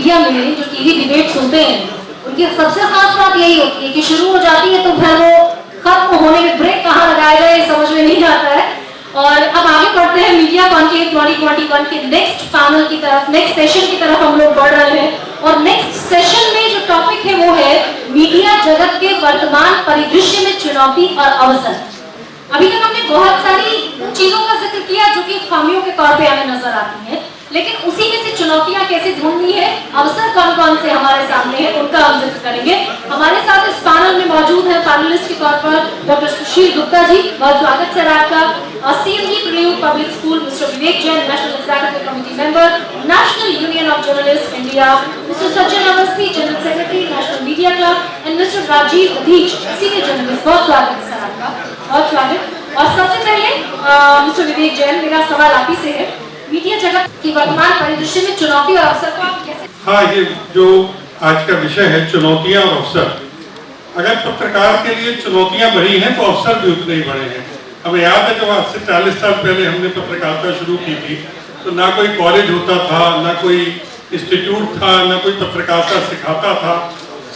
Media में जो TV debates होते हैं उनकी सबसे खास बात यही होती है कि शुरू हो जाती है तो फिर वो खत्म होने में ब्रेक कहाँ लगाया जाए ये समझ में नहीं आता है। और अब आगे बढ़ते हैं मीडिया कॉन्क्लेव 2021 के नेक्स्ट पैनल की तरफ, नेक्स्ट सेशन की तरफ हम लोग बढ़ रहे हैं। और नेक्स्ट सेशन में जो टॉपिक है वो है मीडिया जगत के वर्तमान परिदृश्य में चुनौती और अवसर। अभी तक हमने बहुत सारी चीजों का जिक्र किया जो कि खामियों के तौर पे हमें नजर आती हैं, लेकिन उसी में से चुनौतियां कैसे ढूंढनी है, अवसर कौन कौन से हमारे सामने हैं, उनका हम जिक्र करेंगे। हमारे साथ इस पैनल में मौजूद है पैनलिस्ट के तौर पर डॉक्टर सुशील गुप्ता जी, बहुत स्वागत सर आपका। CMD preview public school mister Vivek Jain, national executive committee member, national union of journalist India, mister Sachin Awasthi, general secretary, national media club, and mister Rajiv Adhish, senior journalist. बहुत स्वागत सर आपका, बहुत स्वागत। और सबसे पहले मिस्टर विवेक जैन, मेरा सवाल आप ही से है, मीडिया जगत की वर्तमान परिदृश्य में चुनौती और अवसर को आप कैसे? हाँ, ये जो आज का विषय है चुनौतियां और अवसर, अगर पत्रकार के लिए चुनौतियां बढ़ी हैं तो अवसर भी उतने ही बढ़े हैं। हमें याद है जब आज से 40 साल पहले हमने पत्रकारिता शुरू की थी तो ना कोई कॉलेज होता था, ना कोई इंस्टीट्यूट था, ना कोई पत्रकारिता सिखाता था,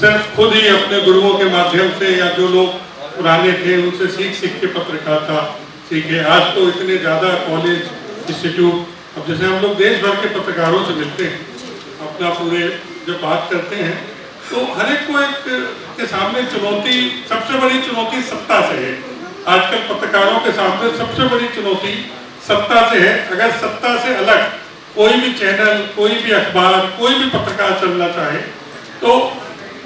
सिर्फ खुद ही अपने गुरुओं के माध्यम से या जो लोग पुराने थे उनसे सीख के पत्रकारिता सीखे। आज तो इतने ज्यादा कॉलेज, इंस्टीट्यूट, अब जैसे हम लोग देश भर के पत्रकारों से मिलते हैं, अपना पूरे जब बात करते हैं तो हर एक को एक के सामने चुनौती, सबसे बड़ी चुनौती सत्ता से है। आजकल पत्रकारों के सामने सबसे बड़ी चुनौती सत्ता से है। अगर सत्ता से अलग कोई भी चैनल, कोई भी अखबार, कोई भी पत्रकार चलना चाहे तो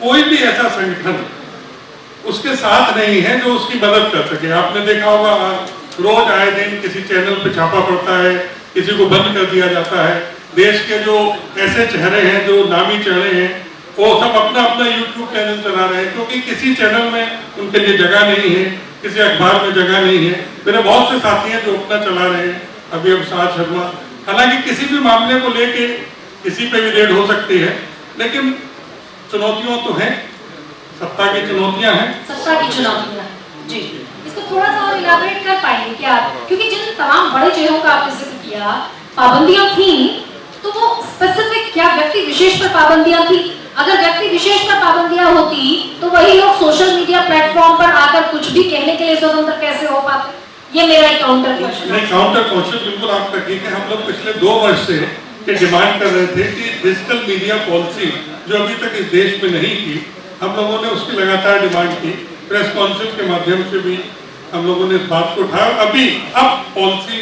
कोई भी ऐसा संगठन उसके साथ नहीं है जो उसकी मदद कर सके। आपने देखा होगा रोज आए दिन किसी चैनल पे छापा पड़ता है, किसी को बंद कर दिया जाता है। देश के जो ऐसे चेहरे हैं, जो नामी चेहरे हैं, वो सब अपना अपना YouTube चैनल चला रहे हैं क्योंकि किसी चैनल में उनके लिए जगह नहीं है, किसी अखबार में जगह नहीं है। मेरे बहुत से साथी हैं जो अपना चला रहे हैं, अभी अवसाद शर्मा। हालांकि किसी भी मामले को लेके किसी पे भी रेड हो सकती है, लेकिन चुनौतियां तो हैं, सत्ता की चुनौतियां हैं। सत्ता की चुनौतियां जी, इसको थोड़ा सा और इलाबोरेट कर पाएंगे क्या आप? क्योंकि जिन तमाम बड़े चेहरों का आपने जिक्र किया, पाबंदियां थी, तो वो स्पेसिफिक क्या व्यक्ति विशेष पर पाबंदियां थी? अगर व्यक्ति विशेष पर पाबंदियां होती तो वही लोग सोशल मीडिया प्लेटफॉर्म पर आकर कुछ भी कहने के लिए स्वतंत्र कैसे हो पाते? ये मेरा एक काउंटर क्वेश्चन है। काउंटर क्वेश्चन बिल्कुल आपका ठीक है। हम लोग पिछले 2 वर्ष से डिमांड कर रहे थे कि डिजिटल मीडिया पॉलिसी जो अभी तक इस देश में नहीं थी, हम लोगों ने उसकी लगातार डिमांड की। प्रेस काउंसिल के माध्यम से भी हम लोगों ने इस बात को उठाया। अब पॉलिसी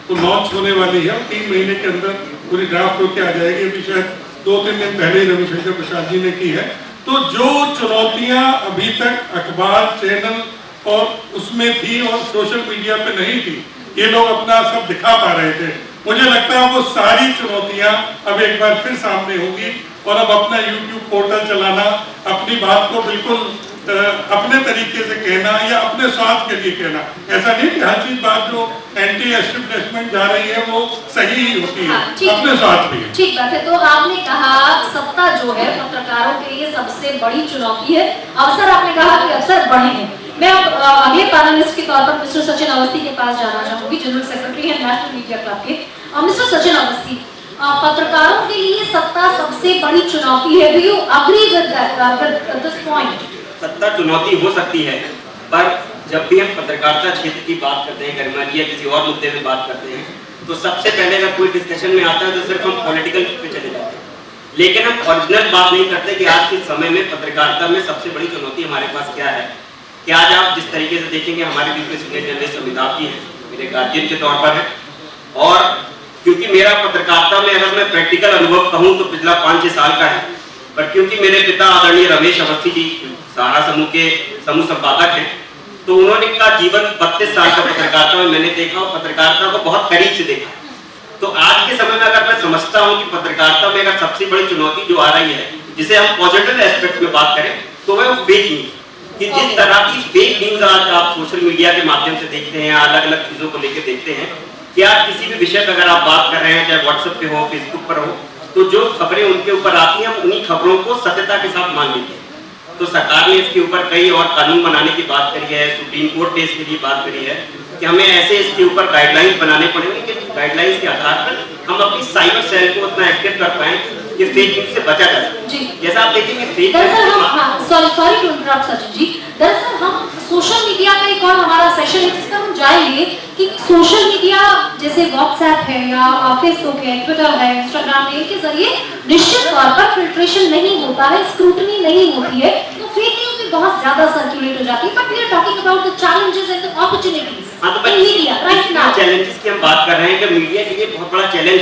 तो लॉन्च होने वाली है, 3 महीने के अंदर पूरी ड्राफ्ट होकर आ जाएगी। अभी शायद 2-3 दिन पहले ही रविशंकर प्रसाद जी ने की है। तो जो चुनौतियां अभी तक अखबार, चैनल और उसमें थी और सोशल मीडिया पे नहीं थी, ये लोग अपना सब दिखा पा रहे थे। मुझे लगता है वो सारी चुनौतियां अब एक बार फिर सामने होगी और अब अपना YouTube पोर्टल चलाना, अपनी बात को बिल्कुल अपने तरीके से कहना या अपने स्वार्थ के लिए कहना, ऐसा नहीं कि हर चीज बात जो एंटी एस्टेब्लिशमेंट जा रही है वो सही ही होती है। हाँ, अपने स्वार्थ के लिए। ठीक बात है। तो आपने कहा सत्ता जो है पत्रकारों के लिए सबसे बड़ी चुनौती है, अवसर आपने कहा कि अवसर बढ़े हैं। मैं अब अगले पैनलिस्ट के तौर पर मिस्टर सचिन अवस्थी के पास जाना चाहूंगी, जनरल सेक्रेटरी है नेशनल मीडिया क्लब के। मिस्टर सचिन अवस्थी, पत्रकारों के लिए सत्ता सबसे बड़ी चुनौती है। Do you agree with this point? सत्ता चुनौती हो सकती है, पर जब भी हम पत्रकारिता क्षेत्र की बात करते हैं, गरिमा जी या किसी और मुद्दे में बात करते हैं, तो सबसे पहले अगर कोई डिस्कशन में आता है तो सिर्फ हम पॉलिटिकल पे चले जाते हैं, लेकिन हम ओरिजिनल बात नहीं करते कि आज के समय में पत्रकारिता में सबसे बड़ी चुनौती हमारे पास क्या है। कि आज आप जिस तरीके से देखेंगे, हमारे बीच में सीनियर जर्नलिस्ट अमिताभ जी हैं, मेरे गार्जियन के तौर पर है, और क्योंकि मेरा पत्रकारिता में अगर मैं प्रैक्टिकल अनुभव कहूँ तो पिछला 5-6 साल का है, पर क्योंकि मेरे पिता आदरणीय रमेश अवस्थी जी सहारा समूह के समूह संपादक हैं, तो उन्होंने का जीवन 32 साल का पत्रकारिता में मैंने देखा और पत्रकारिता को बहुत करीब से देखा। तो आज के समय में अगर मैं समझता हूँ कि पत्रकारिता में अगर सबसे बड़ी चुनौती जो आ रही है, जिसे हम पॉजिटिव एस्पेक्ट में बात करें, तो वह फेक न्यूज। कि जिस तरह की फेक न्यूज आज आप सोशल मीडिया के माध्यम से देखते हैं, अलग अलग चीजों को लेकर देखते हैं, कि आप किसी भी विषय पर अगर आप बात कर रहे हैं, चाहे व्हाट्सएप पे हो, फेसबुक पर हो, तो जो खबरें उनके ऊपर आती हैं, हम उन्हीं खबरों को सत्यता के साथ मान लेते हैं। तो सरकार ने इसके ऊपर कई और कानून बनाने की बात करी है, सुप्रीम कोर्ट ने इसके लिए बात करी है कि हमें ऐसे इसके ऊपर गाइडलाइंस बनाने पड़ेंगे कि गाइडलाइंस के आधार पर हम अपनी साइबर सेल को उतना एक्टिव कर पाए कि फेक न्यूज से बचा जा जी। सके। जैसा आप देखिए कि फेक दरअसल हम sorry to interrupt Sachin ji, दरअसल हम सोशल मीडिया का एक और हमारा सेशन है जिसमें हम जाएंगे कि सोशल मीडिया जैसे व्हाट्सएप है या फेसबुक है, ट्विटर है, इंस्टाग्राम है, इनके जरिए निश्चित तौर पर फिल्ट्रेशन नहीं होता है, स्क्रूटनी नहीं होती है, तो फेक न्यूज भी बहुत ज्यादा सर्कुलेट हो जाती है। But we are talking about the challenges and the opportunities in media right now. Challenges की हम बात कर रहे हैं कि मीडिया के लिए बहुत बड़ा चैलेंज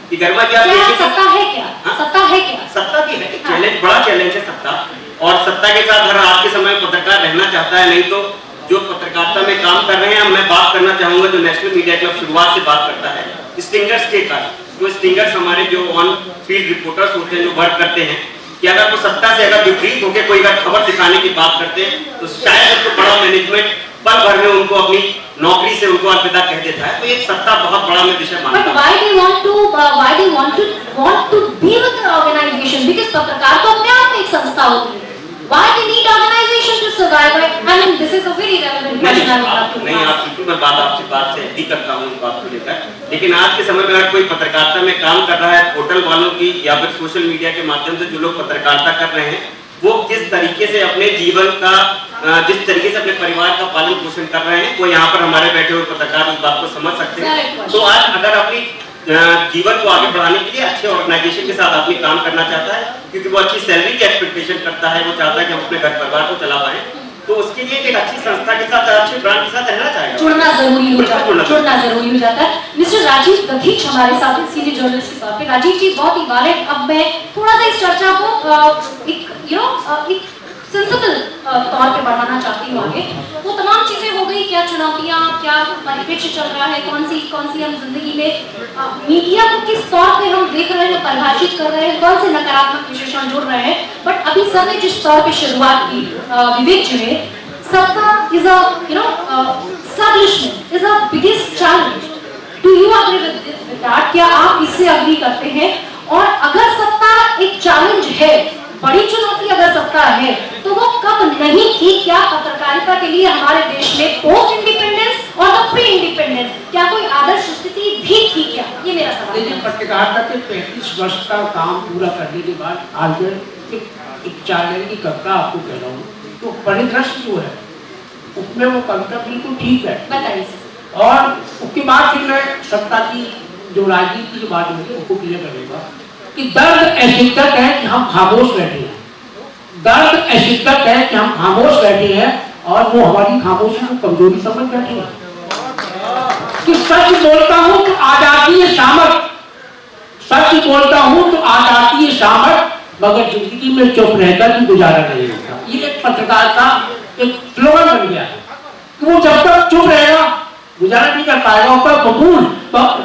कि गर्मा जी आप देखिए सत्ता है क्या? सत्ता है क्या? सत्ता की है चैलेंज, बड़ा चैलेंज है सत्ता। और सत्ता के साथ हर आज के समय में पत्रकार रहना चाहता है, नहीं तो जो पत्रकारिता में काम कर रहे हैं, मैं बात करना चाहूंगा जो नेशनल मीडिया क्लब शुरुआत से बात करता है स्टिंगर्स के कारण। जो स्टिंगर्स हमारे जो ऑन फील्ड रिपोर्टर्स होते हैं, जो वर्क करते हैं, कि अगर वो सत्ता से अगर विपरीत होकर कोई अगर खबर दिखाने की बात करते हैं तो शायद उसको बड़ा मैनेजमेंट पल भर में उनको अपनी नौकरी से उनको अलविदा कह देता है। तो ये सत्ता बहुत बड़ा मैं विषय मानता हूं। But why do you want to be with the organization? Because पत्रकार तो अपने आप में एक संस्था होती है। Why they need organization to survive? I mean, this is a very relevant question. नहीं, आप बिल्कुल, मैं आपसे बात से एग्री करता हूँ इस बात को लेकर। लेकिन आज के समय में अगर कोई पत्रकारिता में काम कर रहा है, पोर्टल वालों की या फिर सोशल मीडिया के माध्यम से जो लोग पत्रकारिता कर रहे हैं, वो किस तरीके से अपने जीवन का, जिस तरीके से अपने परिवार का पालन पोषण कर रहे हैं, वो यहाँ पर हमारे बैठे हुए पत्रकार उस बात को समझ सकते हैं। तो आज अगर अपनी जीवन को आगे बढ़ाने के लिए अच्छे ऑर्गेनाइजेशन के साथ आदमी काम करना चाहता है, क्योंकि वो अच्छी सैलरी की एक्सपेक्टेशन करता है, वो चाहता है कि हम अपने घर परिवार को चला पाए, तो उसके लिए एक अच्छी संस्था के साथ, अच्छे ब्रांड के साथ रहना चाहेगा, जुड़ना जरूरी हो जाता है। मिस्टर राजीव दधीच हमारे साथ सीनियर जर्नलिस्ट के तौर पे। राजीव जी, बहुत ही वायलेंट, अब मैं थोड़ा सा इस चर्चा को एक सेंसिबल तौर पे बढ़ाना चाहती हूँ आगे। वो तमाम चीजें हो गई, क्या चुनौतियाँ, क्या परिप्रेक्ष्य चल रहा है, कौन सी हम जिंदगी में मीडिया को किस तौर पे हम देख रहे हैं, परिभाषित कर रहे हैं, कौन से नकारात्मक विशेषण जुड़ रहे हैं। बट अभी सर ने जिस तौर पे शुरुआत की विवेक जी ने, सत्ता is establishment is a biggest challenge. Do you agree with that? क्या आप इससे एग्री करते हैं? और अगर सत्ता एक चैलेंज है, बड़ी चुनौती अगर सत्ता है, तो वो कब नहीं थी? क्या पत्रकारिता के लिए हमारे देश में पोस्ट इंडिपेंडेंस और प्री इंडिपेंडेंस क्या कोई आदर्श स्थिति भी थी क्या? ये मेरा सवाल है। पत्रकारिता के 35 वर्ष का काम पूरा करने के बाद आज एक चैलेंज की कविता आपको कह रहा हूँ, तो परिदृश्य जो है उसमें वो कविता बिल्कुल ठीक है। बताइए। और उसके बाद फिर मैं सत्ता की जो राजनीति की बात होगी उसको क्लियर करूंगा कि दर्द अशिद्दत है कि हम खामोश बैठे हैं, दर्द अशिद्दत है कि हम खामोश बैठे हैं और वो हमारी खामोशी को कमजोरी समझ बैठे हैं। कि सच बोलता हूं तो आ जाती है शामत, सच बोलता हूं तो आ जाती है शामत, मगर जिंदगी में चुप रहकर भी गुजारा नहीं होता। ये एक पत्रकार का एक स्लोगन बन गया है कि वो जब तक चुप रहेगा गुजारा नहीं कर पाएगा। ऊपर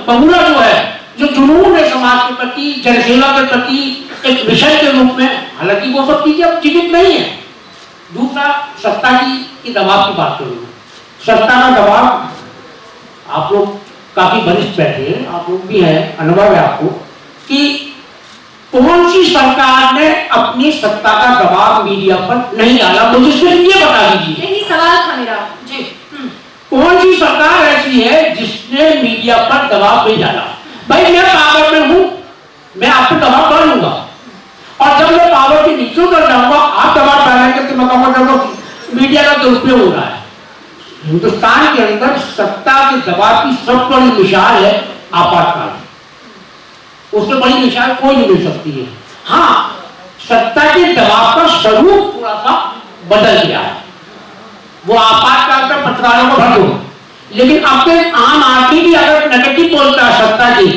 बबूला जो है, जो जुनून है समाज के प्रति, जनसेवा के प्रति एक विषय के रूप में, हालांकि वो सब चीजें अब जीवित नहीं है। दूसरा, सत्ता की दबाव की बात करूंगा। सत्ता का दबाव, आप लोग काफी वरिष्ठ बैठे हैं, आप लोग भी हैं, अनुभव है आपको कि कौन सी सरकार ने अपनी सत्ता का दबाव मीडिया पर नहीं डाला? मुझे सिर्फ ये बता दीजिए। यही सवाल था मेरा जी। कौन सी सरकार ऐसी है जिसने मीडिया पर दबाव नहीं डाला? भाई मैं पावर में हूं, मैं आप पर दबाव डालूंगा, और जब मैं पावर के नीचे उतर जाऊंगा, आप दबाव डालेंगे तो मैं कहूंगा मीडिया का दुरुपयोग हो रहा है। हिंदुस्तान के अंदर सत्ता के दबाव की सबसे बड़ी मिसाल है आपातकाल, उससे बड़ी मिसाल कोई नहीं मिल सकती है। हाँ, सत्ता के दबाव का स्वरूप थोड़ा सा बदल गया है, वो आपातकाल का पत्रकारों को भर दो, लेकिन अपने आम आदमी भी अगर नेगेटिव बोलता है सत्ता की,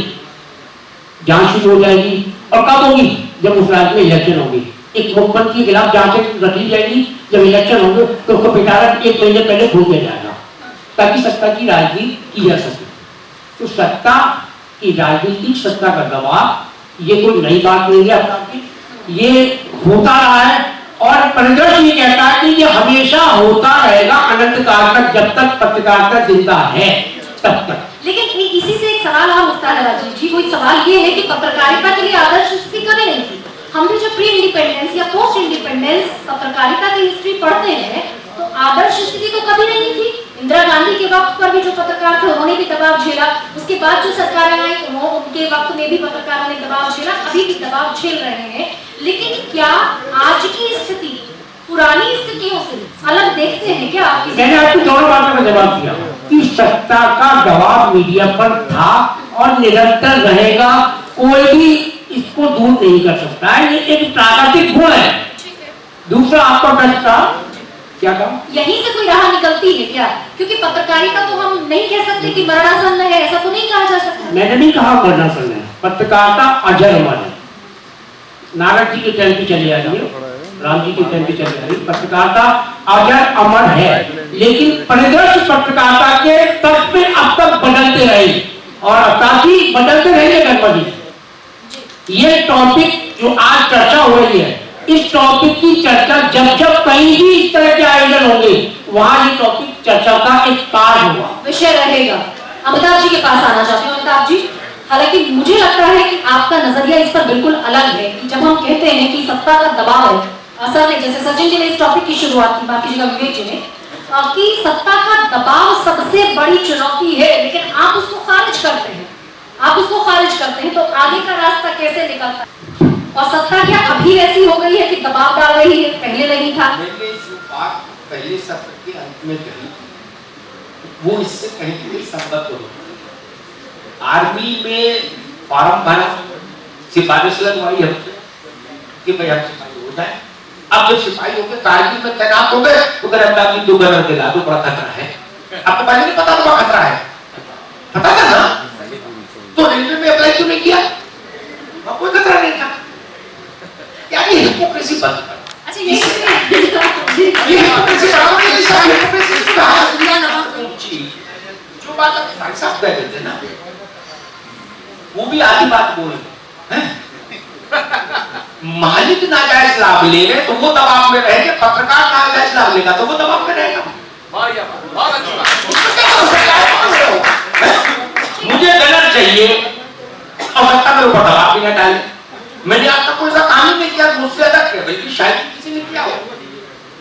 जांच शुरू हो जाएगी। और कब होगी? जब उस राज्य में इलेक्शन होगी। एक मुख्यमंत्री के खिलाफ जांच रखी जाएगी, जब इलेक्शन होंगे तो उसको पिटारा 1 महीने पहले खोल दिया जाएगा, ताकि सत्ता की राजनीति की जा सके। तो सत्ता की राजनीतिक सत्ता का दबाव ये कोई नई बात नहीं है, ये होता रहा है। और परिदृश्य ये कहता है कि ये हमेशा होता रहेगा अनंत काल तक, जब तक पत्रकारिता जिंदा है तब तक। लेकिन इसी से एक सवाल और उठता है राजीव जी, वो एक सवाल ये है कि पत्रकारिता के लिए आदर्श स्थिति कभी नहीं थी। हमने जब प्री इंडिपेंडेंस या पोस्ट इंडिपेंडेंस पत्रकारिता की हिस्ट्री पढ़ते हैं तो आदर्श स्थिति तो कभी नहीं थी। इंदिरा गांधी के वक्त पर भी जो पत्रकार थे उन्होंने भी दबाव झेला, उसके बाद जो सरकारें आई उनके वक्त में भी पत्रकारों ने दबाव झेला, अभी भी दबाव झेल रहे हैं। लेकिन क्या आज की स्थिति पुरानी स्थितियों से अलग देखते हैं क्या? मैंने आपको दोनों बातों का जवाब दिया कि सत्ता का दबाव मीडिया पर था और निरंतर रहेगा, कोई भी इसको दूर नहीं कर सकता है, ये एक प्राकृतिक गुण है। दूसरा आपका प्रश्न था क्या कहा? यहीं से कोई राह निकलती है क्या? क्योंकि पत्रकारिता तो हम नहीं कह सकते कि मरणासन है, ऐसा तो नहीं कहा जा सकता। मैंने नहीं कहा मरणासन है, पत्रकारिता अजर अमर है। नारद जी के टाइम पे चली आ रही है, राम जी के टाइम पे चली आ रही है, पत्रकारिता अजर अमर है। लेकिन परिदृश्य पत्रकारिता के तत्व अब तक बदलते रहे और ताकि बदलते रहेंगे कर्मा जी। ये टॉपिक जो आज चर्चा हो रही है, इस टॉपिक की चर्चा जब जब कहीं भी इस तरह के आयोजन होंगे वहां ये टॉपिक चर्चा का एक पार्ट होगा, विषय रहेगा। अमिताभ जी के पास आना चाहती हूँ। अमिताभ जी, हालांकि मुझे लगता है कि आपका नजरिया इस पर बिल्कुल अलग है कि जब हम कहते हैं कि सत्ता का दबाव है, असल में जैसे सचिन जी ने इस टॉपिक की शुरुआत की, बाकी जी का विवेक जी ने, कि सत्ता का दबाव सबसे बड़ी चुनौती है, लेकिन आप उसको खारिज करते हैं, तो आगे का रास्ता कैसे निकलता है? और सत्ता क्या अभी ऐसी हो गई है कि दबाव डाल रही है, पहले नहीं था? मैंने जो बात पहले सत्र के अंत में कही वो इससे कहीं कोई संगत हो। आर्मी में फॉर्म भरा, सिफारिश लगवाई हमसे कि भाई हम सिपाही हो जाए। अब जब सिपाही हो गए, कारगिल में तैनात हो गए, तो अमिताभ जी 2 गनर दिला दो, बड़ा खतरा है। आपको पहले नहीं पता था खतरा है? पता था ना? तो रेलवे में अप्लाई क्यों नहीं किया? कोई खतरा नहीं था। यानी हिपोक्रेसी बंद कर। अच्छा, ये हिपोक्रेसी जो बात आप भाई साहब कह रहे थे ना, वो भी आधी बात बोल रहे हैं। मालिक नाजायज लाभ ले रहे तो वो दबाव में रहेंगे, पत्रकार नाजायज लाभ लेगा तो वो दबाव में रहेगा। मुझे गलत चाहिए और सत्ता मेरे ऊपर दबाव भी न डाले। मैंने आज तक कोई ऐसा काम ही नहीं किया मुझसे अलग है, बल्कि शायद किसी ने किया हो।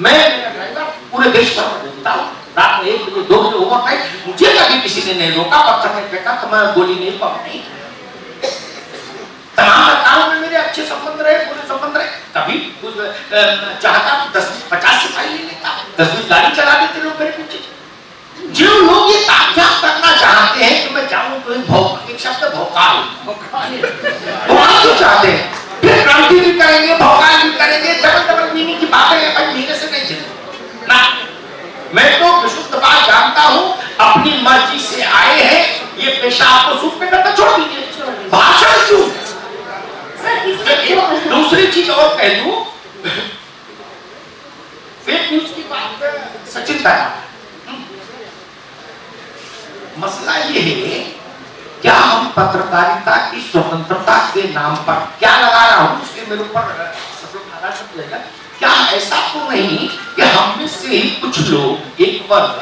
मैं पूरे देश पर घूमता हूँ, रात में 1 बजे 2 बजे ओवरनाइट, मुझे कभी किसी ने नहीं रोका, पत्थर में फेंका तो मैं गोली नहीं पकड़ी। तमाम सरकारों में मेरे अच्छे संबंध रहे, पूरे संबंध रहे। कभी कुछ चाहता 10-50 सिपाही ले लेता, 10-20 गाड़ी चला देते लोग मेरे पीछे। जो लोग ये ताकत करना चाहते हैं कि मैं जाऊं तो एक शब्द भौकाल क्यों चाहते हैं? फिर क्रांति भी करेंगे, भौकाल भी करेंगे, डबल मीनिंग की बातें हैं भाई, मेरे से नहीं चलेगी ना। मैं तो विशुद्ध बात जानता हूं, अपनी मर्जी से आए हैं, ये पेशा आपको सूट में करना छोड़ दीजिए, भाषण क्यों? दूसरी चीज और कह दूं, फेक न्यूज की बात सचिन का मसला ये है, क्या हम पत्रकारिता की स्वतंत्रता के नाम पर क्या लगा रहा हूं, उसके मेरे ऊपर लगेगा। क्या ऐसा तो नहीं कि हम में से ही कुछ लोग, एक वर्ग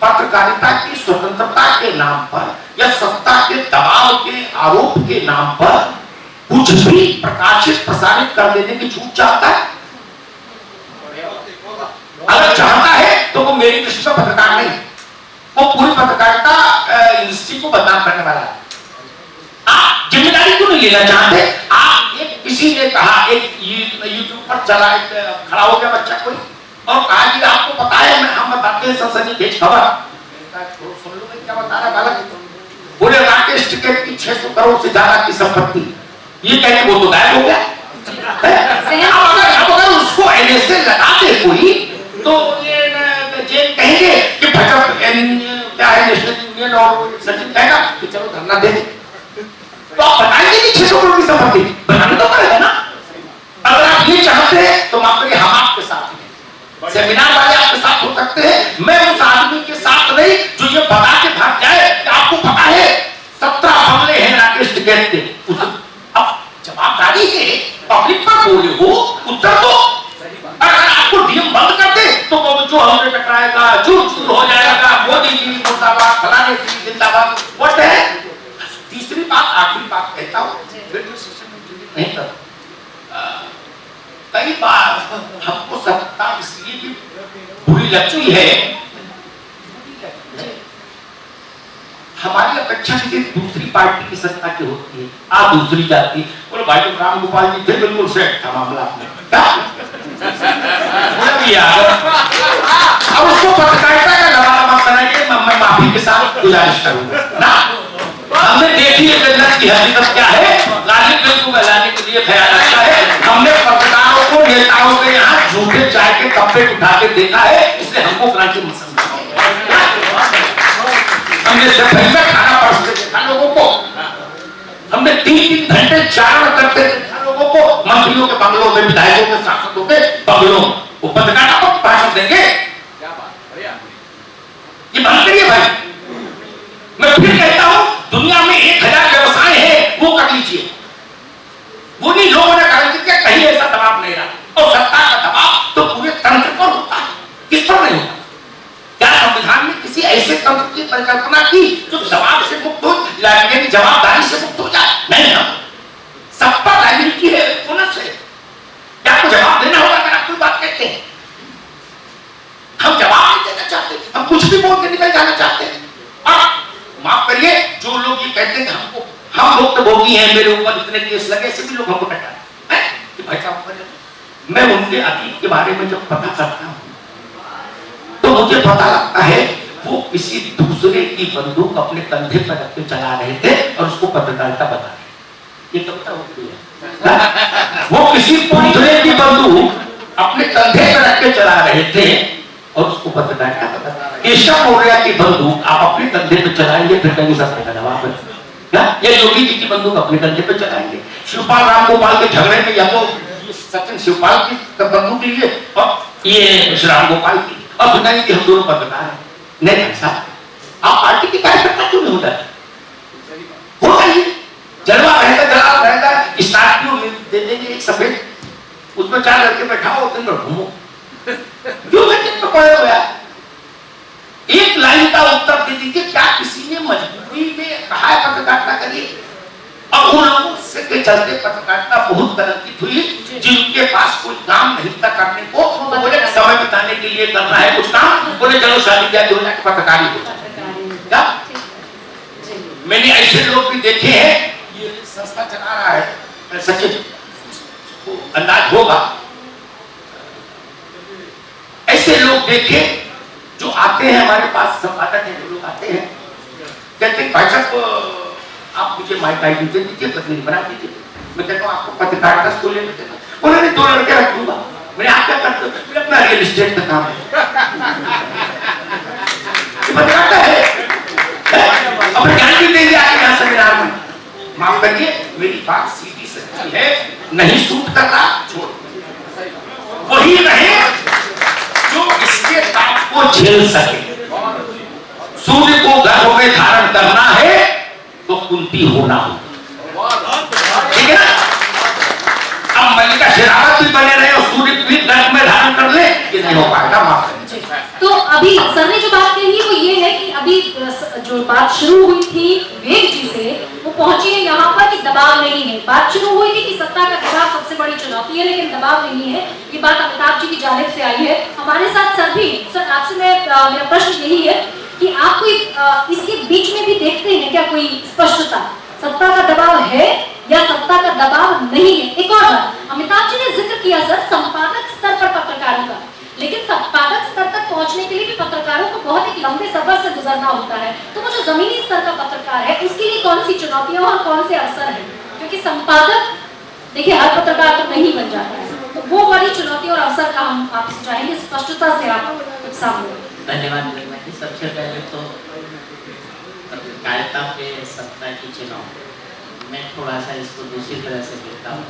पत्रकारिता की स्वतंत्रता के नाम पर या सत्ता के दबाव के आरोप के नाम पर कुछ भी प्रकाशित प्रसारित कर देने की छूट चाहता है? अगर चाहता है तो वो मेरी दृष्टि में पत्रकार नहीं, वो पूरी पत्रकारिता इंडस्ट्री को बदनाम करने वाला है। आप जिम्मेदारी क्यों नहीं लेना चाहते? आप एक किसी ने कहा, एक यूट्यूब पर चला, खड़ा हो गया बच्चा कोई और कहा कि आपको पता है, हम बताते हैं सनसनीखेज खबर, सुन लो क्या बता रहा गलत। बोले राकेश टिकैत की 600 करोड़ से ज्यादा की संपत्ति, ये कहने वो तो गायब हो गया। अब अगर उसको एनएसए लगाते कोई तो ये कहेंगे कि भाजपा क्या है, नेशनल यूनियन, और सचिन कहेगा कि चलो धरना दे दे, तो आप बताएंगे कि 600 करोड़ की संपत्ति बनाने तो पड़ेगा ना। अगर आप ये चाहते हैं तो माफ करिए, हम आपके साथ हैं, सेमिनार वाले आपके साथ हो सकते हैं, मैं उस आदमी के साथ नहीं जो ये बता के भाग जाए कि आपको पता है 17 मामले हैं राकेश टिकैत के। अब जवाबदारी है, पब्लिक पर बोले हो, उत्तर दो। अगर आपको डीएम बंद कर दे तो जो हमने टकराएगा, जो हो जाएगा, मोदी जी मुर्दाबाद, फलाने जी जिंदाबाद, व्हाट है। तीसरी बात, आखिरी बात कहता हूं, नहीं कर कई बार हमको सत्ता इसलिए भी बुरी लगती है हमारी अपेक्षा किसी दूसरी पार्टी की सत्ता की होती है, आप दूसरी जाती। बोले भाई तो राम गोपाल जी थे, बिल्कुल सेट था मामला आपने। अब उसको पत्रकारिता का लवाला मत बनाइए, मैं माफी के साथ गुजारिश करूंगा ना। हमने देखी है जन्नत की हकीकत क्या है, गालिब बिल को गलाने के लिए ख्याल आता है। हमने पत्रकारों को नेताओं के यहाँ झूठे चाय के कप्पे उठा के देखा है, इसलिए हमको क्रांति मत समझो। हमने सफाई में खाना परोसते देखा लोगों को, हमने 3-3 घंटे चारण करते देखा लोगों को, मंत्रियों के बंगलों में, विधायकों के, सांसदों के बंगलों। वो पत्रकारिता को भाषण देंगे, ये बंद करिए भाई। मैं फिर कहता हूं, दुनिया में 1000 व्यवसाय है, वो कर लीजिए। वो नहीं लोगों ने कहा कि कहीं ऐसा दबाव नहीं रहा। और सत्ता का दबाव तो पूरे तंत्र पर होता है, किस पर नहीं होता? क्या संविधान में किसी ऐसे तंत्र की परिकल्पना की जो दबाव से मुक्त हो, यानी जवाबदारी से मुक्त हो जाए? नहीं, हम सब पर लाइबिलिटी है, बोनस है। क्या आपको जवाब देना होगा अगर आप कोई बात कहते हैं? हम जवाब नहीं देना चाहते, हम कुछ भी बोल के निकल जाना चाहते हैं। माफ करिए, जो लोग ये कहते हैं कि हमको, हम लोग तो भोगी हैं, मेरे ऊपर इतने केस लगे, ऐसे भी लोग हमको कहते हैं कि भाई साहब, मैं उनके अतीत के बारे में जब पता करता हूं तो मुझे पता लगता है वो किसी दूसरे की बंदूक अपने कंधे पर रख के चला रहे थे और उसको पत्रकारिता बता रहे। ये कविता होती है, वो किसी दूसरे की बंदूक अपने कंधे पर रख के चला रहे थे और उसको पत्रकारिता बता रहे। केशव मौर्य की बंदूक आप अपने कंधे पे चलाएंगे, फिर कहीं सत्ता का जवाब है। ये योगी जी की बंदूक अपने कंधे पे चलाएंगे। शिवपाल राम गोपाल के झगड़े में या तो सचिन शिवपाल की बंदूक लिए और ये राम गोपाल की, और सुनाई कि हम दोनों पत्रकार हैं। नहीं साहब, आप पार्टी की कार्यकर्ता क्यों नहीं होता? होगा ये जलवा रहेगा, जलाल रहेगा, स्कॉर्पियो दे देंगे एक सफेद, उसमें 4 लड़के बैठाओ, दिन भर घूमो। क्यों दिन में पड़े हुए? एक लाइन का उत्तर दे दीजिए, क्या किसी ने मजबूरी में कहा है पत्रकारिता करिए? और उन लोगों से के चलते पत्रकारिता बहुत कलंकित हुई, जिनके पास कोई काम नहीं था करने को, तो बोले समय बिताने के लिए करना है कुछ काम, बोले चलो शादी ब्याह हो जाए, पत्रकारी हो जाए। मैंने ऐसे लोग भी देखे हैं, ये संस्था चला रहा है सचिन, अंदाज होगा, ऐसे लोग देखे जो आते हैं हमारे पास, संपादक है, जो लोग आते हैं कहते हैं भाई साहब आप मुझे माइक आई दे दीजिए, प्रतिनिधि बना दीजिए। मैं कहता हूँ आपको पत्रकारिता स्कूल ले लेते हैं। उन्होंने 2 लड़के रख दूंगा। मैंने आप क्या करते हो? मैंने अपना रियल एस्टेट का काम है, पत्रकारिता है। अब ज्ञान भी दे दिया यहाँ सेमिनार में। माफ करिए, मेरी बात सीधी सच्ची है, नहीं सूट कर रहा, छोड़, वही रहे जो इसके ताप को झेल सके। सूर्य को गर्भ में धारण करना है तो कुंती होना होगा, ठीक है ना? अब मल्लिका शेरावत भी बने रहे और सूर्य भी गर्भ में धारण कर ले, ये नहीं हो पाएगा। माफ करिए। तो अभी सर ने जो बात कही वो ये है कि अभी जो बात शुरू हुई थी वेद जी से, वो पहुंची है यहाँ पर कि दबाव नहीं है। बात शुरू हुई थी कि सत्ता का दबाव सबसे बड़ी चुनौती है, लेकिन दबाव नहीं है। ये बात अमिताभ जी की जानिब से आई है। हमारे साथ सर भी, सर आपसे मेरा प्रश्न यही है कि आप कोई इसके बीच में भी देखते हैं क्या कोई स्पष्टता, सत्ता का दबाव है या सत्ता का दबाव नहीं है? एक और बात, अमिताभ जी ने जिक्र किया सर संपादक स्तर पर पत्रकारों का, लेकिन संपादक स्तर तक पहुंचने के लिए भी पत्रकारों को बहुत एक लंबे सफर से गुजरना होता है। तो वो जो जमीनी स्तर का पत्रकार है, उसके लिए कौन सी चुनौतियां और कौन से अवसर है? क्योंकि संपादक, देखिए हर पत्रकार तो नहीं बन जाता है, तो वो वाली चुनौती और अवसर का हम आपसे चाहेंगे स्पष्टता से आप कुछ सामने। धन्यवाद। सबसे पहले तो पत्रकारिता पे सत्ता की चुनौती, मैं थोड़ा सा इसको दूसरी तरह से देखता हूँ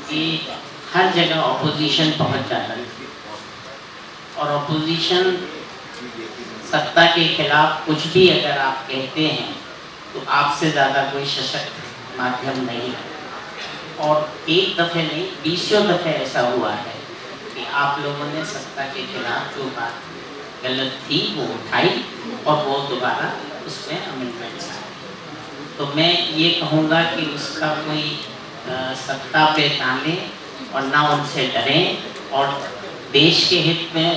कि हर जगह ऑपोजिशन पहुँच जाता है और ऑपोजिशन सत्ता के खिलाफ कुछ भी अगर आप कहते हैं तो आपसे ज़्यादा कोई सशक्त माध्यम नहीं है। और एक दफ़े नहीं, 20 दफ़े ऐसा हुआ है कि आप लोगों ने सत्ता के खिलाफ जो बात गलत थी वो उठाई और वो दोबारा उसमें अमेंडमेंट्स आए। तो मैं ये कहूँगा कि उसका कोई सत्ता पे ताने और ना उनसे डरें और देश के हित में,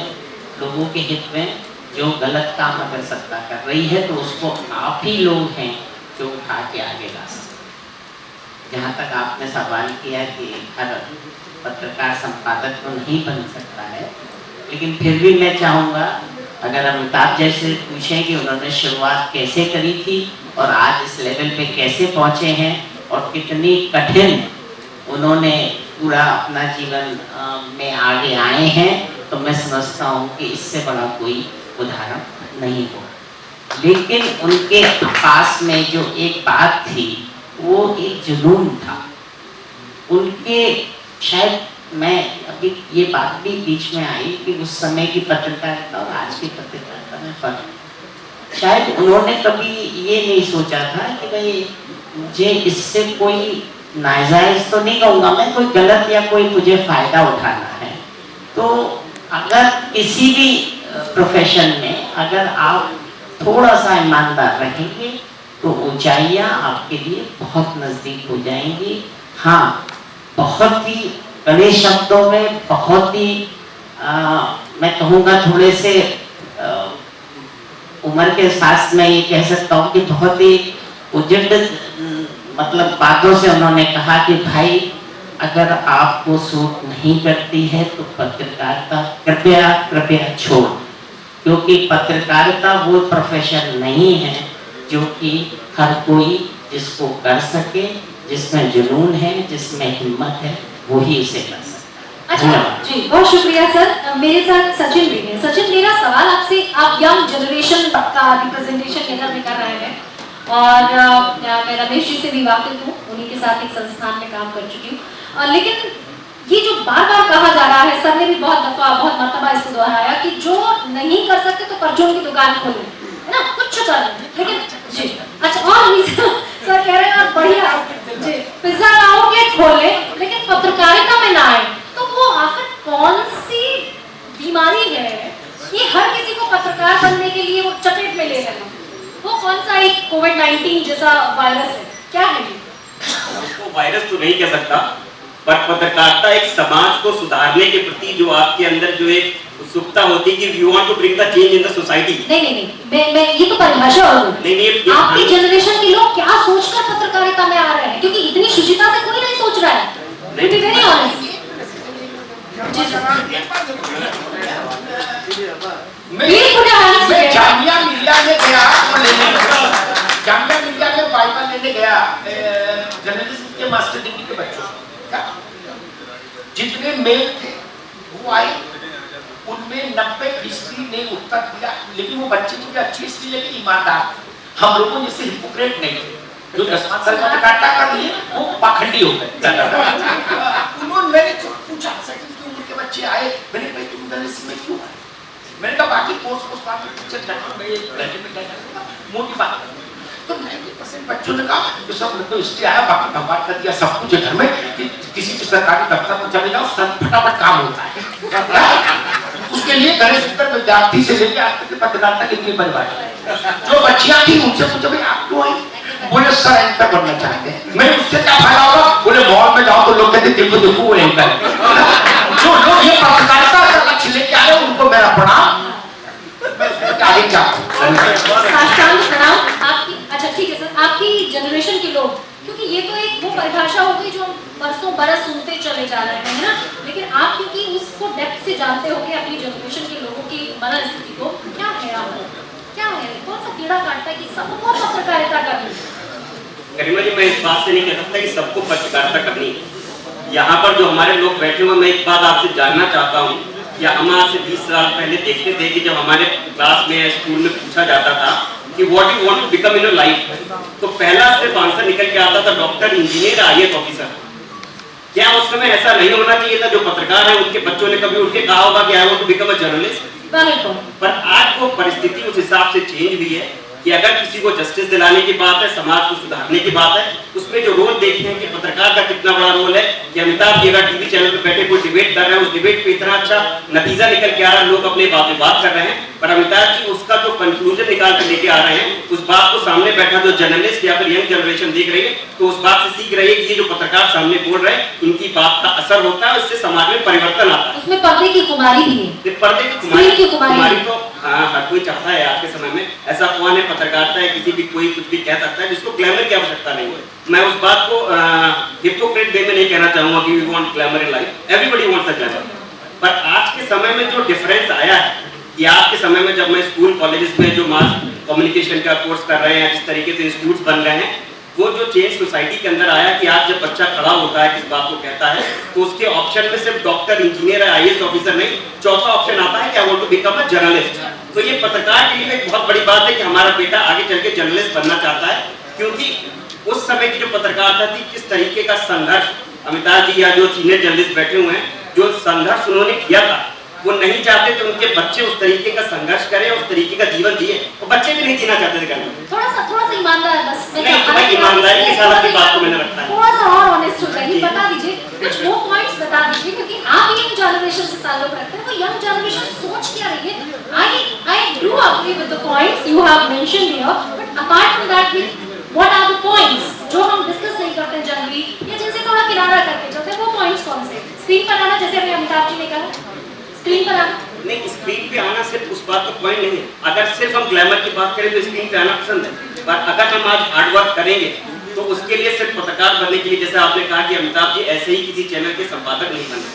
लोगों के हित में जो गलत काम अगर सत्ता कर रही है तो उसको आप ही लोग हैं जो उठा के आगे ला सकते। जहाँ तक आपने सवाल किया कि हर पत्रकार संपादक तो नहीं बन सकता है, लेकिन फिर भी मैं चाहूँगा अगर अमिताभ जैसे पूछें कि उन्होंने शुरुआत कैसे करी थी और आज इस लेवल पे कैसे पहुँचे हैं और कितनी कठिन उन्होंने पूरा अपना जीवन में आगे आए हैं, तो मैं समझता हूँ कि इससे बड़ा कोई उदाहरण नहीं होगा। लेकिन उनके पास में जो एक बात थी वो एक जुनून था उनके। शायद मैं अभी ये बात भी बीच में आई कि उस समय की पत्रकारिता और आज की पत्रकारिता में फर्क। शायद उन्होंने कभी ये नहीं सोचा था कि भाई मुझे इससे कोई नाजायज तो नहीं कहूँगा मैं, कोई गलत या कोई मुझे फायदा उठाना है। तो अगर किसी भी प्रोफेशन में अगर आप थोड़ा सा ईमानदार रहेंगे तो ऊंचाइयाँ आपके लिए बहुत नज़दीक हो जाएंगी। हाँ, बहुत ही कड़े शब्दों में, बहुत ही मैं कहूँगा थोड़े से उम्र के साथ मैं ये कह सकता हूँ कि बहुत ही उजड़ मतलब बातों से उन्होंने कहा कि भाई अगर आपको सूट नहीं करती है तो पत्रकारिता कृपया कृपया छोड़, क्योंकि पत्रकारिता वो प्रोफेशन नहीं है जो कि हर कोई जिसको कर सके, जिसमें जुनून है, जिसमें हिम्मत है, वो ही इसे कर सकता है। अच्छा जी, बहुत शुक्रिया सर। मेरे साथ सचिन भी हैं। सचिन, मेरा सवाल आपसे, आप यंग जनरेशन का रिप्रेजेंटेशन इधर में कर रहे हैं और मैं रमेश जी से भी वाकिफ हूँ, उन्हीं के साथ एक संस्थान में काम कर चुकी हूँ। लेकिन ये जो बार बार कहा जा रहा है, सर ने भी बहुत दफा बहुत मर्तबा इसको दोहराया कि जो नहीं कर सकते तो परचून की दुकान खोलें, है ना, कुछ कर। लेकिन जी अच्छा, और सर कह रहे हैं आप बढ़िया जी पिज्जा आउटलेट खोले लेकिन पत्रकारिता में ना आए, तो वो आखिर कौन सी बीमारी है? ये हर किसी को पत्रकार बनने के लिए वो चपेट में ले रहे हैं। वो कौन सा एक कोविड-19 जैसा वायरस है, क्या है ये? उसको वायरस तो नहीं कह सकता, पर पत्रकारिता एक समाज को सुधारने के प्रति जो आपके अंदर जो एक उत्सुकता होती है कि you want to bring the change in the society. नहीं, मैं ये तो परिभाषा और नहीं, आपकी जनरेशन के लोग क्या सोचकर पत्रकारिता में आ रहे हैं, क्योंकि इतनी शुचिता से कोई नहीं सोच रहा है। To be very honest. मैं जामिया मिलिया में गया तो जामिया मिलिया में बाइबल लेने गया जर्नलिज्म के मास्टर डिग्री के बच्चों का। जितने मेल थे वो आए, उनमें 90% ने उत्तर दिया, लेकिन वो बच्चे मुझे अच्छी इसलिए लेकिन ईमानदार। हम लोगों जैसे हिपोक्रेट नहीं थे जो 10 साल पत्रकारिता कर लिए, वो पाखंडी हो गए। उन्होंने मैंने पूछा सेकंड की उम्र के बच्चे आए, मैंने भाई तुम जर्नलिज्म में क्यों आए? मैंने कहा बाकी पोस्ट बात मोटी बात। तो 90% बच्चों ने कहा कि सब तो इसलिए आया, बाकी भगवान कर दिया सब कुछ घर में कि किसी भी सरकारी दफ्तर में चले जाओ सब फटाफट काम होता है। उसके लिए गणेश उत्तर विद्यार्थी से लेकर आज तक के पत्रकारिता के लिए परिभाषा जो बच्चियां थी उनसे पूछो भाई आप क्यों आई? बोले सर एंकर बनना चाहते हैं। मैं उससे क्या फायदा होगा? बोले मॉल में जाओ तो लोग कहते देखो देखो वो एंकर। जो लोग ये पत्रकारिता का लक्ष्य लेके आए उनको मेरा प्रणाम। आपकी अच्छा ठीक है सर, आपकी जनरेशन के लोग, क्योंकि ये तो एक वो परिभाषा हो गई जो बरसों बरस सुनते चले जा रहे हैं, है ना, लेकिन आप क्योंकि उसको डेप्थ से जानते हो कि अपनी जनरेशन के लोगों की मनस्थिति को, क्या है आप, क्या है, कौन सा कीड़ा काटता है कि सबको पत्रकारिता करनी? गरिमा जी, मैं इस बात से नहीं कह सकता कि सबको पत्रकारिता करनी है। यहाँ पर जो हमारे लोग बैठे हुए, मैं एक बात आपसे जानना चाहता हूँ, या हम आज से 20 साल पहले देखते थे कि जब हमारे क्लास में स्कूल में पूछा जाता था कि what you want to become in your life, तो पहला सिर्फ आंसर निकल के आता था डॉक्टर, इंजीनियर, IAS ऑफिसर। क्या उस समय ऐसा नहीं होना चाहिए था? जो पत्रकार है उनके बच्चों ने कभी उनके कहा होगा कि I want to become a journalist? पर आज वो परिस्थिति उस हिसाब से चेंज हुई है कि अगर किसी को जस्टिस दिलाने की बात है, समाज को सुधारने की बात है, उसमें जो रोल देखते हैं कि पत्रकार का कितना बड़ा रोल है कि अमिताभ जी अगर टीवी चैनल पे बैठे कोई डिबेट कर रहे हैं, उस डिबेट पे इतना अच्छा नतीजा निकल के आ रहा है, लोग अपने बात कर रहे हैं, पर अमिताभ जी उसका जो कंक्लूजन निकाल कर लेके आ रहे हैं, उस बात को सामने बैठा जो जर्नलिस्ट या फिर यंग जनरेशन देख रही है, तो उस बात से सीख रही है कि ये जो पत्रकार सामने बोल रहे हैं, इनकी बात का असर होता है, उससे समाज में परिवर्तन आता है। उसमें पर्दे की कुमारी भी है, पर्दे की कुमारी तो हाँ हर कोई चाहता है आज के समय में। ऐसा कौन है पत्रकारिता है किसी भी कोई कुछ भी कह सकता है, जिसको ग्लैमर की आवश्यकता नहीं है। मैं उस बात को हिपोक्रेट वे में नहीं कहना चाहूंगा कि we want glamour in life, everybody wants a glamour. पर आज के समय में जो डिफरेंस आया है कि आज के समय में जब मैं स्कूल कॉलेजेस में जो मास कम्युनिकेशन का कोर्स कर रहे हैं, जिस तरीके से इंस्टीट्यूट्स बन रहे हैं, वो जो चेंज सोसाइटी के अंदर आया कि आज जब बच्चा खड़ा होता है किस बात को कहता है, तो उसके ऑप्शन में सिर्फ डॉक्टर, इंजीनियर, आईएएस ऑफिसर नहीं, चौथा ऑप्शन आता है कि I want to become a journalist. तो ये पत्रकार के लिए एक बहुत बड़ी बात है कि हमारा बेटा आगे चल के जर्नलिस्ट बनना चाहता है, क्योंकि उस समय की जो पत्रकारिता थी, किस तरीके का संघर्ष अमिताभ जी या जो सीनियर जर्नलिस्ट बैठे हुए हैं, जो संघर्ष उन्होंने किया था, वो नहीं चाहते थे उनके बच्चे उस तरीके का संघर्ष करें, उस तरीके का जीवन जिए। वो बच्चे भी नहीं जीना चाहते थे घर में। थोड़ा सा ईमानदार बस नहीं, ईमानदारी के साथ अपनी बात को मैंने रखा है। थोड़ा सा और ऑनेस्ट हो जाइए, बता दीजिए कुछ वो पॉइंट्स बता दीजिए, क्योंकि आप यंग जनरेशन से ताल्लुक रखते हैं, वो यंग जनरेशन सोच क्या रही है। I do agree with the points you have mentioned here, but apart from that what are the points जो हम डिस्कस नहीं करते हैं जनरली, या जिनसे थोड़ा किनारा करके चलते हैं, वो पॉइंट्स कौन से? स्क्रीन पर आना, जैसे अभी अमिताभ जी ने कहा स्क्रीन पर आना। नहीं, स्क्रीन पे आना सिर्फ उस बात का पॉइंट नहीं है। अगर सिर्फ हम ग्लैमर की बात करें तो स्क्रीन पे आना पसंद है, पर अगर हम आज हार्ड वर्क करेंगे तो उसके लिए सिर्फ पत्रकार बनने के लिए, जैसे आपने कहा कि अमिताभ जी ऐसे ही किसी चैनल के संपादक नहीं बने,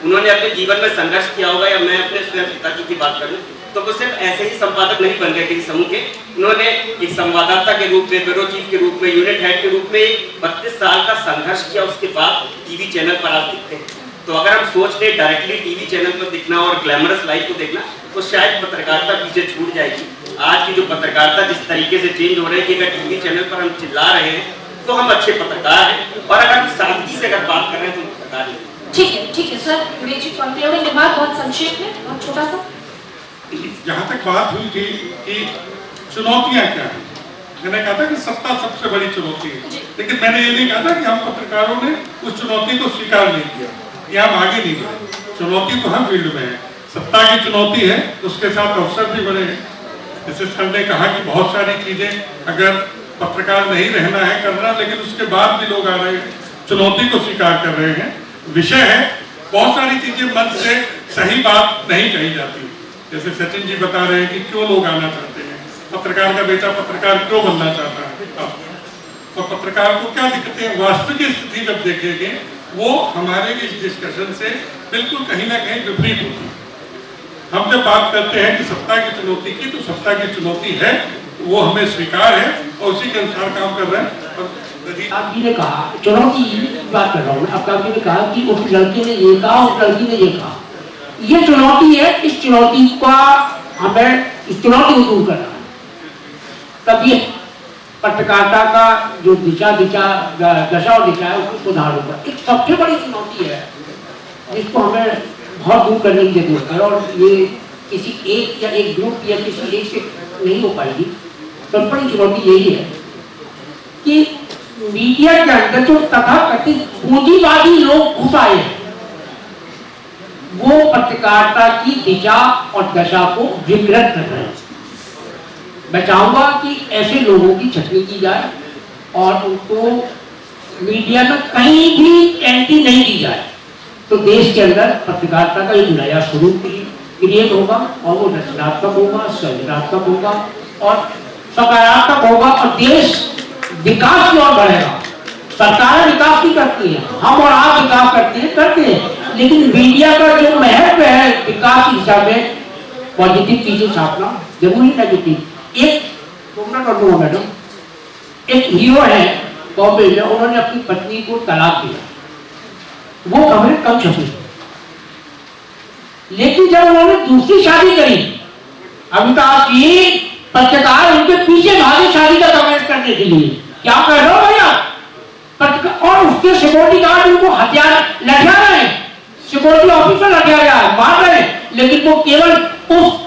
उन्होंने अपने जीवन में संघर्ष किया होगा, या मैं अपने स्वयं पिताजी की बात करूं तो वो सिर्फ ऐसे ही संपादक नहीं बन गए किसी समूह के। उन्होंने एक संवाददाता के रूप में, ब्यूरो चीफ के रूप में, यूनिट हेड के रूप में 32 साल का संघर्ष किया, उसके बाद टीवी चैनल पर आज दिखते हैं। तो अगर हम सोच ले डायरेक्टली टीवी चैनल पर दिखना और ग्लैमरस लाइफ को देखना, तो शायद पत्रकारिता पीछे छूट जाएगी। आज की जो पत्रकारिता जिस तरीके से चेंज हो रही है कि अगर टीवी चैनल पर हम चिल्ला रहे हैं तो हम अच्छे पत्रकार हैं, और अगर हम सादगी से अगर बात कर रहे हैं तो हम पत्रकार हैं। ठीक है सर, विवेक जी कंक्लूडिंग रिमार्क बहुत संक्षेप में, बहुत छोटा सा। जहाँ तक बात हुई थी कि चुनौतियाँ क्या हैं, मैंने कहा था कि सत्ता सबसे बड़ी चुनौती है, लेकिन मैंने ये नहीं कहा था कि हम पत्रकारों ने उस चुनौती को स्वीकार नहीं किया या हम आगे नहीं बढ़े। चुनौती तो हर फील्ड में है, सत्ता की चुनौती है, उसके साथ अवसर भी बड़े हैं। जैसे सर ने कहा कि बहुत सारी चीजें अगर पत्रकार नहीं रहना है करना, लेकिन उसके बाद भी लोग आ रहे हैं, चुनौती को स्वीकार कर रहे हैं। विषय है, बहुत सारी चीजें मन से सही बात नहीं कही जाती। जैसे सचिन जी बता रहे हैं कि क्यों लोग आना चाहते हैं, पत्रकार का बेटा पत्रकार क्यों बनना चाहता है, और पत्रकार को क्या दिक्कतें, वास्तविक स्थिति जब देखेंगे वो हमारे इस डिस्कशन से बिल्कुल कहीं ना कहीं विपरीत होती है। हम जब बात करते हैं कि सत्ता की चुनौती की, तो सत्ता की चुनौती है, वो हमें स्वीकार है और उसी के अनुसार काम कर रहे हैं। आप जी ने कहा चुनौती की बात कर रहा हूँ, अब जी ने कहा कि उस लड़के ने ये कहा, उस लड़की ने ये कहा, ये चुनौती है। इस चुनौती का हमें, इस चुनौती को दूर करना है, तब ये पत्रकारिता का जो दशा और दिशा है उसको सुधार होगा। एक सबसे बड़ी चुनौती है जिसको हमें बहुत दूर करने की जरूरत है, और ये किसी एक या एक ग्रुप या किसी एक से नहीं हो पाएगी। सबसे बड़ी चुनौती यही है कि मीडिया के अंदर जो तथाकथित पूंजीवादी लोग घुस आए हैं, वो पत्रकारिता की दिशा और दशा को विकृत कर रहे हैं। मैं चाहूंगा कि ऐसे लोगों की छटनी की जाए और उनको मीडिया में कहीं भी एंट्री नहीं दी जाए, तो देश के अंदर पत्रकारिता का एक नया स्वरूप क्रिएट होगा, और वो रचनात्मक होगा, सृजनात्मक होगा और सकारात्मक होगा, और देश विकास की ओर बढ़ेगा। सरकारें विकास नहीं करती हैं, हम और आप विकास करते हैं, लेकिन मीडिया का जो महत्व है विकास की दिशा में पॉजिटिव चीजें छापना, जरूरी नेगेटिव। एक मैडम, एक हीरो है बॉम्बे में, उन्होंने अपनी पत्नी को तलाक दिया, वो खबरें कम छपी, लेकिन जब उन्होंने दूसरी शादी करी, अमिताभ जी पत्रकार उनके पीछे भागे शादी का कमेंट करने के लिए, क्या कह रहे हो भैया, और उसके सिक्योरिटी गार्ड उनको हथियार लगा रहे हैं, सिक्योरिटी ऑफिसर लगा रहा है, मार रहे हैं, लेकिन वो केवल उस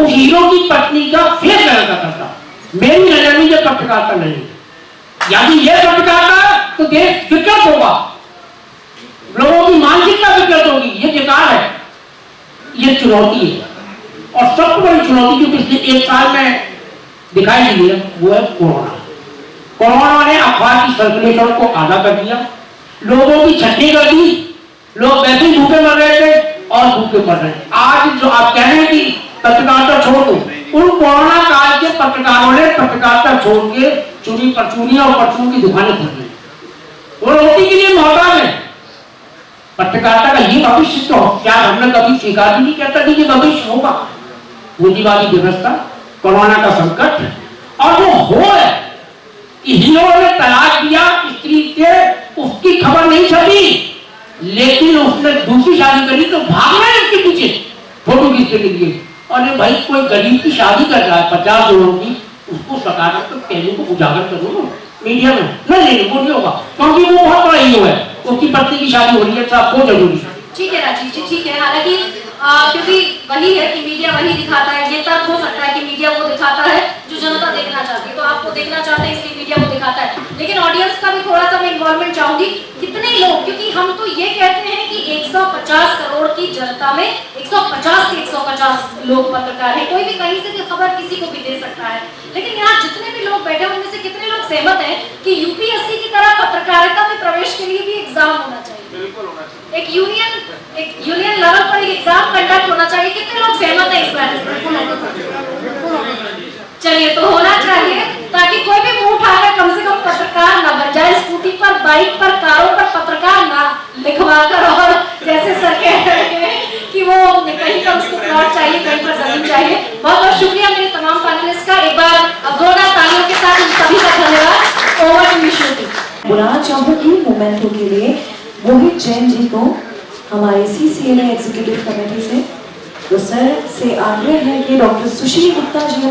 हीरो की पत्नी का फेस लगा करता। मेरी नजर में ये पत्रकारिता नहीं है, यदि ये पत्रकारिता तो देश विकृत होगा, लोगों की मानसिकता विकृत होगी। ये बेकार है, ये चुनौती है। और सबसे बड़ी चुनौती जो पिछले 1 साल में दिखाई दी है वो है कोरोना। कोरोना ने अफवाह की सर्कुलेशन को आधा कर दिया, लोगों की छटनी कर दी, लोग वैसे ही भूखे मर रहे थे और भूखे मर रहे हैं। आज जो आप कह रहे हैं कि पत्रकारिता छोड़ दो, उन कोरोना काल के पत्रकारों ने पत्रकारिता छोड़ के चुनी परचूनी और परचून की दुकानें खोल ली। वो रोटी के लिए मोहताज है। पत्रकारिता का ये भविष्य तो क्या हमने कभी स्वीकार भी नहीं करता कि ये भविष्य होगा। पूंजीवादी व्यवस्था, कोरोना का संकट और वो हो है कि हिंदुओं ने तलाक दिया स्त्री के, उसकी खबर नहीं छपी, लेकिन उसने दूसरी शादी करी तो भागना है उसके पीछे फोटो खींचने के लिए। अरे भाई कोई गरीब की शादी कर रहा है 50 लोगों की, उसको सकारात्मक पहलू को उजागर करो मीडिया में, नहीं वो नहीं होगा क्योंकि वो बहुत बड़ा हीरो है, उसकी पत्नी की शादी हो रही है, वो जरूरी है। ठीक है राजीव जी, ठीक है। हालांकि क्योंकि वही है कि मीडिया वही दिखाता है, ये तर्क हो सकता है कि मीडिया वो दिखाता है जो जनता देखना चाहती है, तो आपको देखना चाहते हैं इसलिए मीडिया वो दिखाता है। लेकिन ऑडियंस का भी थोड़ा सा मैं इन्वॉल्वमेंट चाहूंगी। कितने लोग, क्योंकि हम तो ये कहते हैं कि 150 करोड़ की जनता में 150 से 150 लोग पत्रकार हैं, कोई भी कहीं से भी खबर किसी को भी दे सकता है। लेकिन यहाँ जितने भी लोग बैठे हैं उनमें से कितने लोग सहमत हैं कि यूपीएससी की तरह पत्रकारिता में प्रवेश के लिए भी एग्जाम होना चाहिए? बिल्कुल होना चाहिए। एक यूनियन लेवल पर एक एग्जाम कंडक्ट होना चाहिए। कितने लोग सहमत हैं इस बारे में? चलिए, तो होना चाहिए ताकि कोई भी मुंह उठाकर कम से कम पत्रकार ना बन जाए। स्कूटी पर, बाइक पर, कारों पर पत्रकार ना लिखवा कर, और जैसे सर कह रहे हैं कि वो कहीं पर उसको प्लॉट चाहिए, कहीं पर जमीन चाहिए। बहुत बहुत शुक्रिया मेरे तमाम पैनलिस्ट का। एक बार जोरदार तालियों के साथ इन सभी का धन्यवाद। Over to Vishwati. बुलाना चाहूंगी मोमेंटो के लिए मोहित जैन जी को, हमारे CCLA एग्जीक्यूटिव कमेटी से। तो सर से आग्रह है कि डॉक्टर सुशील गुप्ता जी